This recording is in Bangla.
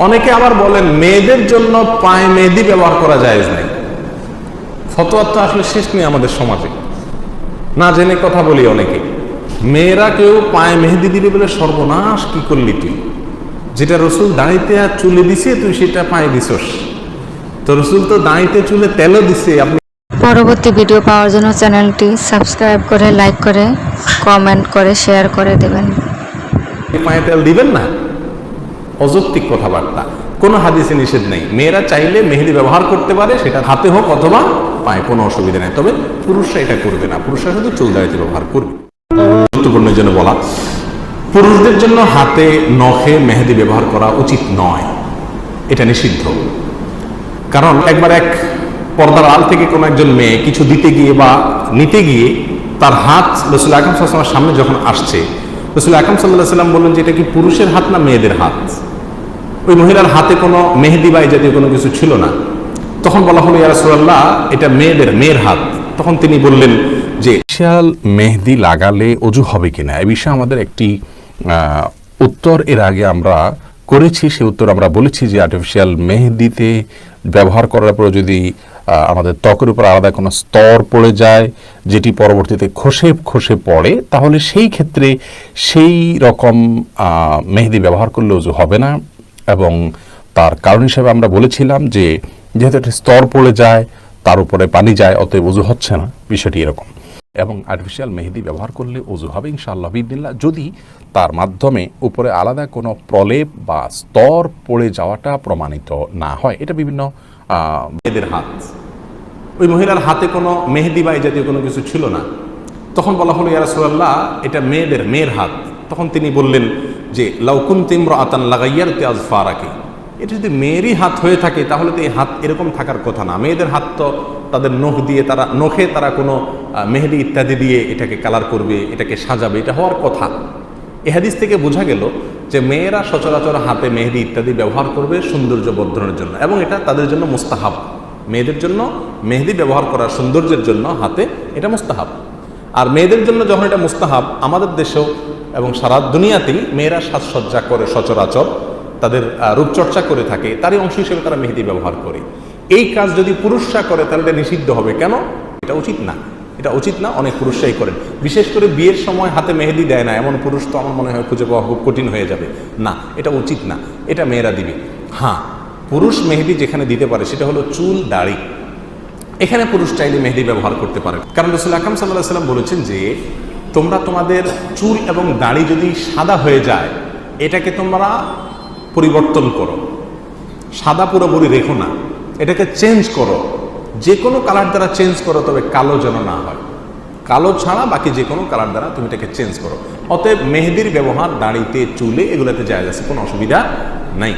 অনেকে আবার বলেন মেয়েদের জন্য পায়ে মেহেদি ব্যবহার করা জায়েজ নাই। ফতোয়া তো আসলে শেষ নেই আমাদের সমাজে, না জেনে কথা বলি অনেকে। মেয়েরা কেউ পায়ে মেহেদি দিবে বলে সর্বনাশ, কি করলি তুই? যেটা রসুল দাঁড়িতে আর চুলে দিছে তুই সেটা পায়ে দিছস। তো রসুল তো দাঁড়িতে চুলে তেলও দিছে। আপনি পরবর্তী ভিডিও পাওয়ার জন্য চ্যানেলটি সাবস্ক্রাইব করে, লাইক করে, কমেন্ট করে, শেয়ার করে দেবেন। পায়ে তেল দিবেন না? অযৌক্তিক কথাবার্তা, কোনো হাদিসে নিষেধ নেই। মেয়েরা চাইলে মেহেদি ব্যবহার করতে পারে, সেটা হাতে হোক অথবা পায়ে, কোনো অসুবিধা নেই। তবে পুরুষরা এটা করবে না, পুরুষরা শুধু চুল দাঁড়িতে ব্যবহার করবে। গুরুত্বপূর্ণ জন্য বলা, পুরুষদের জন্য হাতে নখে মেহেদি ব্যবহার করা উচিত নয়, এটা নিষিদ্ধ। কারণ একবার এক পর্দার আড়াল থেকে কোনো একজন মেয়ে কিছু দিতে গিয়ে বা নিতে গিয়ে তার হাত রাসূল আকরাম সাল্লাল্লাহু আলাইহি ওয়াসাল্লামের সামনে যখন আসছে, রাসূল আকরাম সাল্লাল্লাহু আলাইহি ওয়াসাল্লাম বললেন যে এটা কি পুরুষের হাত না মেয়েদের হাত? ওই মহিলার হাতে কোনো মেহেদি বা এই জাতীয় কোনো কিছু ছিল না। তখন বলা হলো, ইয়া রাসূলুল্লাহ, এটা মেয়ের হাত। তখন তিনি বললেন যে আর্টিফিশিয়াল মেহেদি লাগালে অজু হবে কিনা, এই বিষয়ে আমাদের একটি উত্তর এর আগে আমরা করেছি। সেই উত্তর আমরা বলেছি যে আর্টিফিশিয়াল মেহেদিতে ব্যবহার করার পর যদি আমাদের ত্বকের উপর আলাদা কোনো স্তর পড়ে যায়, যেটি পরবর্তীতে খসে পড়ে, তাহলে সেই ক্ষেত্রে সেই রকম মেহেদি ব্যবহার করলে অজু হবে না। এবং তার কারণ হিসেবে আমরা বলেছিলাম যে যেহেতু একটা স্তর পড়ে যায়, তার উপরে পানি যায়, অতএব অজু হচ্ছে না, বিষয়টি এরকম। এবং আর্টিফিশিয়াল মেহেদি ব্যবহার করলে অজু হবে ইনশাআল্লাহ বিইذনিল্লাহ, যদি তার মাধ্যমে উপরে আলাদা কোনো প্রলেপ বা স্তর পড়ে যাওয়াটা প্রমাণিত না হয়। এটা বিভিন্ন মেয়েদের হাত। ওই মহিলার হাতে কোনো মেহেদি বা এই জাতীয় কোনো কিছু ছিল না। তখন বলা হলো, ইয়া রাসূলুল্লাহ, এটা মেয়ের হাত। তখন তিনি বললেন যে লাউ কুনতি ইমরাআতান লাগাইয়ারতি আযফারাকি, এটা যদি মেয়েরই হাত হয়ে থাকে তাহলে তো এই হাত এরকম থাকার কথা না। মেয়েদের হাত তো তাদের নখে তারা কোনো মেহেদি ইত্যাদি দিয়ে এটাকে কালার করবে, এটাকে সাজাবে, এটা হওয়ার কথা। এ হাদিস থেকে বোঝা গেল যে মেয়েরা সচরাচর হাতে মেহেদি ইত্যাদি ব্যবহার করবে সৌন্দর্য বর্ধনের জন্য, এবং এটা তাদের জন্য মুস্তাহাব। মেয়েদের জন্য মেহেদি ব্যবহার করার সৌন্দর্যের জন্য হাতে এটা মুস্তাহাব। আর মেয়েদের জন্য যখন এটা মুস্তাহাব, আমাদের দেশেও এবং সারা দুনিয়াতেই মেয়েরা সাজসজ্জা করে, সচরাচর তাদের রূপচর্চা করে থাকে, তারই অংশ হিসেবে তারা মেহেদি ব্যবহার করে। এই কাজ যদি পুরুষরা করে তাহলে এটা নিষিদ্ধ হবে। কেন? এটা উচিত না, এটা উচিত না। অনেক পুরুষরাই করেন, বিশেষ করে বিয়ের সময় হাতে মেহেদি দেয় না এমন পুরুষ তো আমার মনে হয় খুঁজে পাওয়া খুব কঠিন হয়ে যাবে। না, এটা উচিত না, এটা মেয়েরা দিবে। হ্যাঁ, পুরুষ মেহেদি যেখানে দিতে পারে সেটা হলো চুল, দাড়ি, এখানে পুরুষ চাইলে মেহেদি ব্যবহার করতে পারে। কারণ রাসূল আকরাম সাল্লাল্লাহু আলাইহি ওয়াসাল্লাম বলেছেন যে তোমরা তোমাদের চুল এবং দাড়ি যদি সাদা হয়ে যায়, এটাকে তোমরা পরিবর্তন করো, সাদা পুরোপুরি রেখো না, এটাকে চেঞ্জ করো, যে কোনো কালার দ্বারা চেঞ্জ করো, তবে কালো যেন না হয়। কালো ছাড়া বাকি যে কোনো কালার দ্বারা তুমি এটাকে চেঞ্জ করো। অতএব মেহেদির ব্যবহার দাড়িতে, চুলে, এগুলোতে জায়েজ আছে, কোনো অসুবিধা নাই।